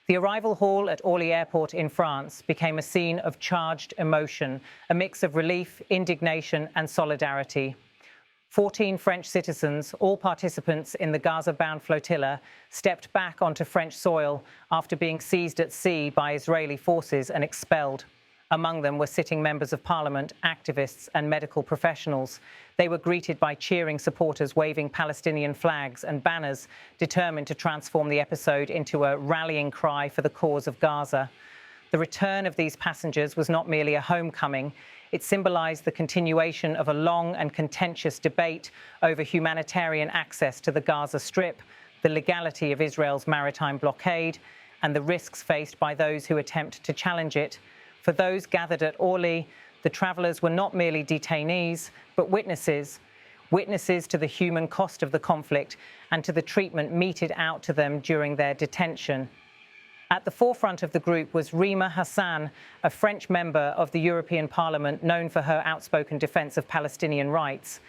The arrival hall at Orly Airport in France became a scene of charged emotion, a mix of relief, indignation and solidarity. 14 French citizens, all participants in the Gaza-bound flotilla, stepped back onto French soil after being seized at sea by Israeli forces and expelled. Among them were sitting members of parliament, activists and medical professionals. They were greeted by cheering supporters waving Palestinian flags and banners, determined to transform the episode into a rallying cry for the cause of Gaza. The return of these passengers was not merely a homecoming. It symbolized the continuation of a long and contentious debate over humanitarian access to the Gaza Strip, the legality of Israel's maritime blockade, and the risks faced by those who attempt to challenge it. For those gathered at Orly, the travellers were not merely detainees, but witnesses to the human cost of the conflict and to the treatment meted out to them during their detention. At the forefront of the group was Rima Hassan, a French member of the European Parliament known for her outspoken defence of Palestinian rights.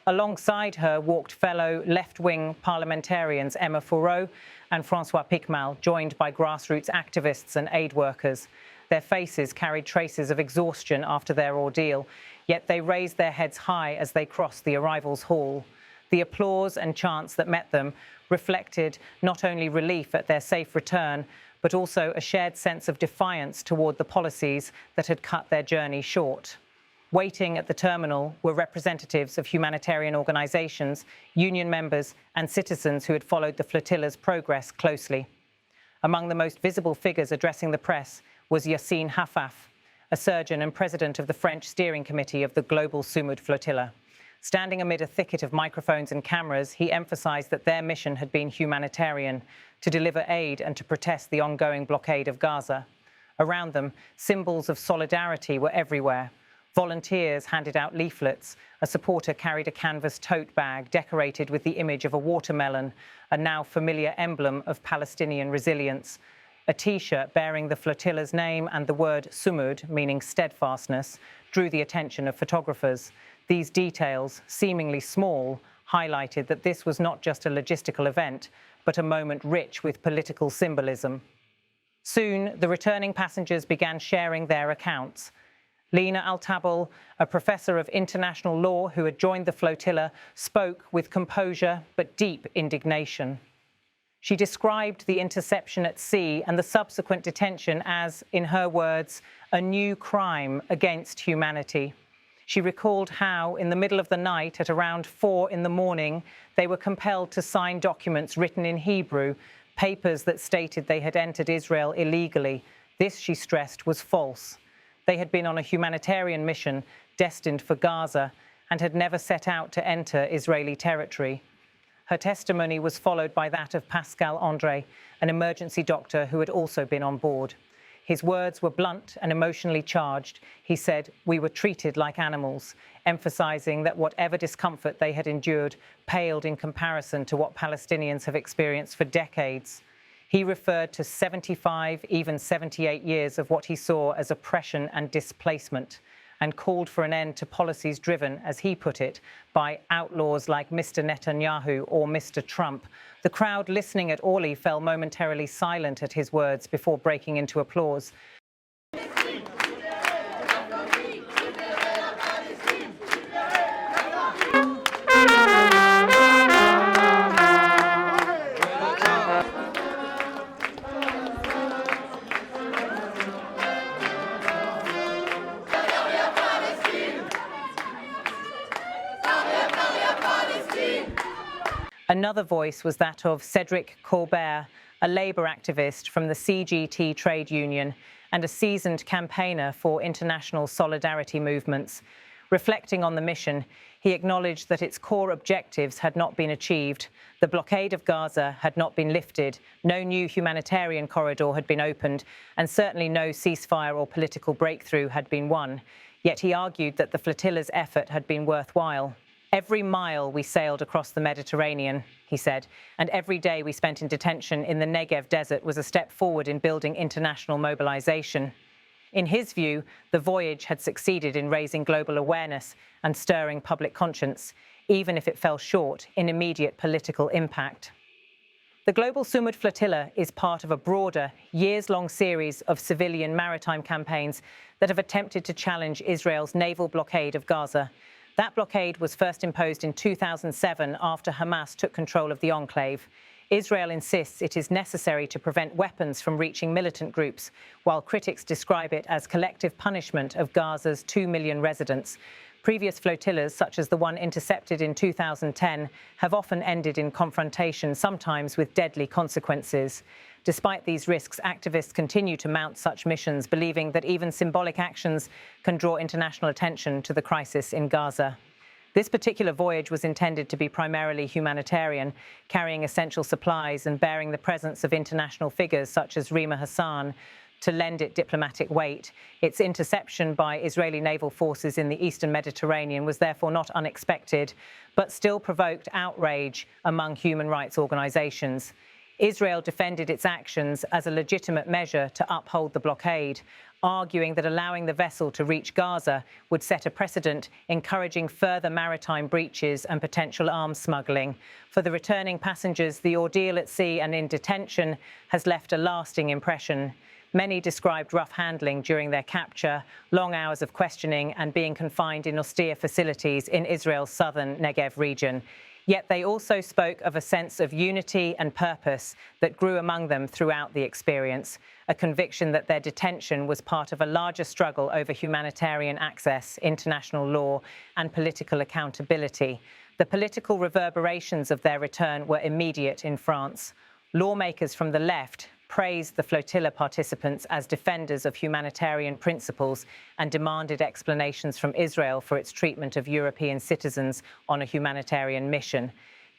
Alongside her walked fellow left-wing parliamentarians Emma Fourreau and François Picmal, joined by grassroots activists and aid workers. Their faces carried traces of exhaustion after their ordeal, yet they raised their heads high as they crossed the arrivals hall. The applause and chants that met them reflected not only relief at their safe return, but also a shared sense of defiance toward the policies that had cut their journey short. Waiting at the terminal were representatives of humanitarian organisations, union members and citizens who had followed the flotilla's progress closely. Among the most visible figures addressing the press was Yassine Hafaf, a surgeon and president of the French steering committee of the global Sumud flotilla. Standing amid a thicket of microphones and cameras, he emphasised that their mission had been humanitarian, to deliver aid and to protest the ongoing blockade of Gaza. Around them, symbols of solidarity were everywhere. Volunteers handed out leaflets. A supporter carried a canvas tote bag decorated with the image of a watermelon, a now familiar emblem of Palestinian resilience. A T-shirt bearing the flotilla's name and the word Sumud, meaning steadfastness, drew the attention of photographers. These details, seemingly small, highlighted that this was not just a logistical event, but a moment rich with political symbolism. Soon, the returning passengers began sharing their accounts. Lina Al-Tabel, a professor of international law who had joined the flotilla, spoke with composure but deep indignation. She described the interception at sea and the subsequent detention as, in her words, a new crime against humanity. She recalled how, in the middle of the night, at around 4 in the morning, they were compelled to sign documents written in Hebrew, papers that stated they had entered Israel illegally. This, she stressed, was false. They had been on a humanitarian mission destined for Gaza and had never set out to enter Israeli territory. Her testimony was followed by that of Pascal Andre, an emergency doctor who had also been on board. His words were blunt and emotionally charged. He said, "We were treated like animals," emphasizing that whatever discomfort they had endured paled in comparison to what Palestinians have experienced for decades. He referred to 75, even 78 years of what he saw as oppression and displacement, and called for an end to policies driven, as he put it, by outlaws like Mr. Netanyahu or Mr. Trump. The crowd listening at Orly fell momentarily silent at his words before breaking into applause. Another voice was that of Cedric Colbert, a Labour activist from the CGT trade union and a seasoned campaigner for international solidarity movements. Reflecting on the mission, he acknowledged that its core objectives had not been achieved. The blockade of Gaza had not been lifted, no new humanitarian corridor had been opened, and certainly no ceasefire or political breakthrough had been won. Yet he argued that the flotilla's effort had been worthwhile. "Every mile we sailed across the Mediterranean," he said, "and every day we spent in detention in the Negev desert was a step forward in building international mobilization." In his view, the voyage had succeeded in raising global awareness and stirring public conscience, even if it fell short in immediate political impact. The global Sumud Flotilla is part of a broader, years-long series of civilian maritime campaigns that have attempted to challenge Israel's naval blockade of Gaza. That blockade was first imposed in 2007 after Hamas took control of the enclave. Israel insists it is necessary to prevent weapons from reaching militant groups, while critics describe it as collective punishment of Gaza's 2 million residents. Previous flotillas, such as the one intercepted in 2010, have often ended in confrontation, sometimes with deadly consequences. Despite these risks, activists continue to mount such missions, believing that even symbolic actions can draw international attention to the crisis in Gaza. This particular voyage was intended to be primarily humanitarian, carrying essential supplies and bearing the presence of international figures such as Rima Hassan to lend it diplomatic weight. Its interception by Israeli naval forces in the eastern Mediterranean was therefore not unexpected, but still provoked outrage among human rights organizations. Israel defended its actions as a legitimate measure to uphold the blockade, arguing that allowing the vessel to reach Gaza would set a precedent, encouraging further maritime breaches and potential arms smuggling. For the returning passengers, the ordeal at sea and in detention has left a lasting impression. Many described rough handling during their capture, long hours of questioning, and being confined in austere facilities in Israel's southern Negev region. Yet they also spoke of a sense of unity and purpose that grew among them throughout the experience, a conviction that their detention was part of a larger struggle over humanitarian access, international law, and political accountability. The political reverberations of their return were immediate in France. Lawmakers from the left praised the flotilla participants as defenders of humanitarian principles and demanded explanations from Israel for its treatment of European citizens on a humanitarian mission.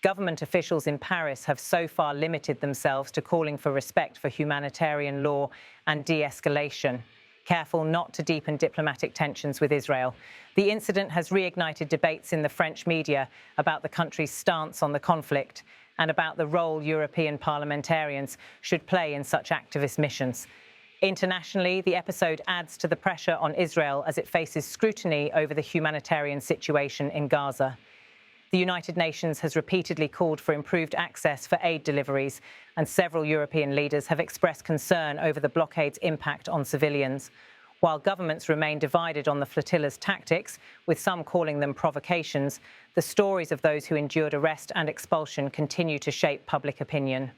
Government officials in Paris have so far limited themselves to calling for respect for humanitarian law and de-escalation, careful not to deepen diplomatic tensions with Israel. The incident has reignited debates in the French media about the country's stance on the conflict and about the role European parliamentarians should play in such activist missions. Internationally, the episode adds to the pressure on Israel as it faces scrutiny over the humanitarian situation in Gaza. The United Nations has repeatedly called for improved access for aid deliveries, and several European leaders have expressed concern over the blockade's impact on civilians. While governments remain divided on the flotilla's tactics, with some calling them provocations, the stories of those who endured arrest and expulsion continue to shape public opinion.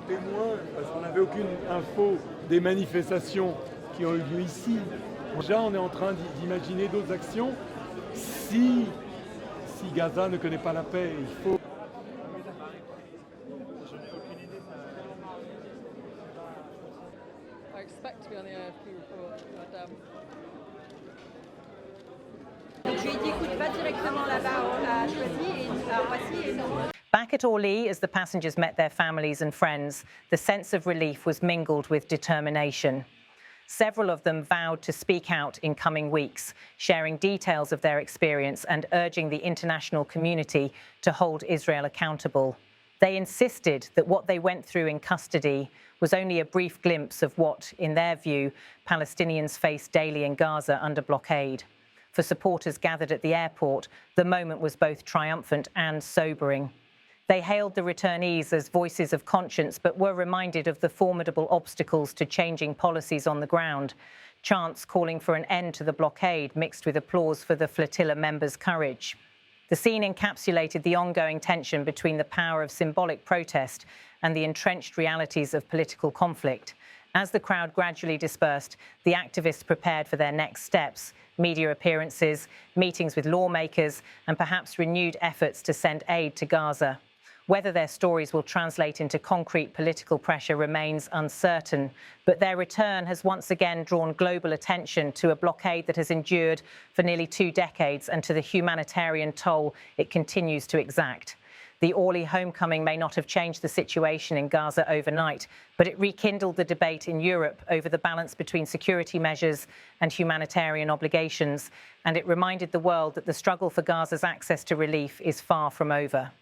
Témoin, parce qu'on n'avait aucune info des manifestations qui ont eu lieu ici. Déjà, on est en train d'imaginer d'autres actions. Si Gaza ne connaît pas la paix, il faut... I expect to be on the AFP report, madame. Je lui ai dit, écoute, va directement là-bas à Choisy et Roissy et non. Back at Orly, as the passengers met their families and friends, the sense of relief was mingled with determination. Several of them vowed to speak out in coming weeks, sharing details of their experience and urging the international community to hold Israel accountable. They insisted that what they went through in custody was only a brief glimpse of what, in their view, Palestinians face daily in Gaza under blockade. For supporters gathered at the airport, the moment was both triumphant and sobering. They hailed the returnees as voices of conscience, but were reminded of the formidable obstacles to changing policies on the ground. Chants calling for an end to the blockade mixed with applause for the flotilla members' courage. The scene encapsulated the ongoing tension between the power of symbolic protest and the entrenched realities of political conflict. As the crowd gradually dispersed, the activists prepared for their next steps: media appearances, meetings with lawmakers, and perhaps renewed efforts to send aid to Gaza. Whether their stories will translate into concrete political pressure remains uncertain, but their return has once again drawn global attention to a blockade that has endured for nearly 2 decades and to the humanitarian toll it continues to exact. The Orly homecoming may not have changed the situation in Gaza overnight, but it rekindled the debate in Europe over the balance between security measures and humanitarian obligations, and it reminded the world that the struggle for Gaza's access to relief is far from over.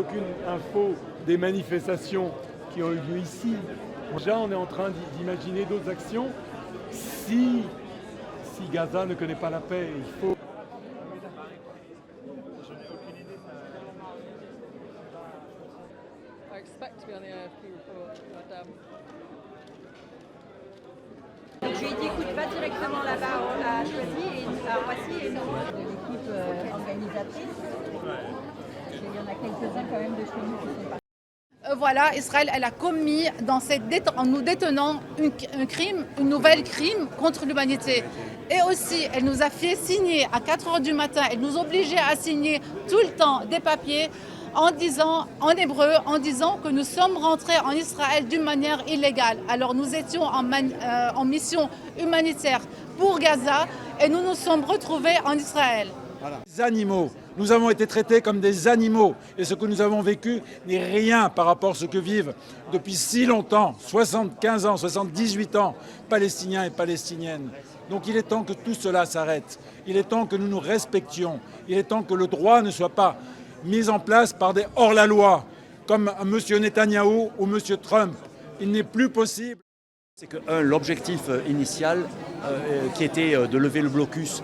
aucune info des manifestations qui ont eu lieu ici. Déjà, on est en train d'imaginer d'autres actions. Si Gaza ne connaît pas la paix, il faut... I expect to be on the AFP report, but Donc je lui ai dit écoute, va directement là-bas à Choisy et Roissy et nous. De l'équipe organisatrice. Il y en a quelques-uns quand même de chez nous qui sont partis. Voilà, Israël, elle a commis en nous détenant un crime, une nouvelle crime contre l'humanité. Et aussi, elle nous a fait signer à 4 h du matin, elle nous obligeait à signer tout le temps des papiers en disant, en hébreu, en disant que nous sommes rentrés en Israël d'une manière illégale. Alors nous étions en mission humanitaire pour Gaza et nous nous sommes retrouvés en Israël. Voilà. Les animaux. Nous avons été traités comme des animaux et ce que nous avons vécu n'est rien par rapport à ce que vivent depuis si longtemps, 75 ans, 78 ans, Palestiniens et Palestiniennes. Donc il est temps que tout cela s'arrête. Il est temps que nous nous respections. Il est temps que le droit ne soit pas mis en place par des hors-la-loi comme M. Netanyahou ou M. Trump. Il n'est plus possible. C'est que, l'objectif initial, qui était de lever le blocus,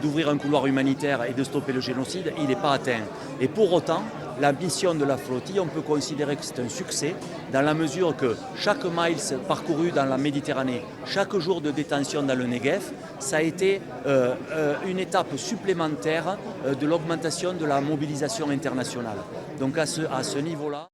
d'ouvrir un couloir humanitaire et de stopper le génocide, il n'est pas atteint. Et pour autant, la mission de la flottille, on peut considérer que c'est un succès, dans la mesure que chaque mile parcouru dans la Méditerranée, chaque jour de détention dans le Negev, ça a été une étape supplémentaire de l'augmentation de la mobilisation internationale. Donc à ce niveau-là...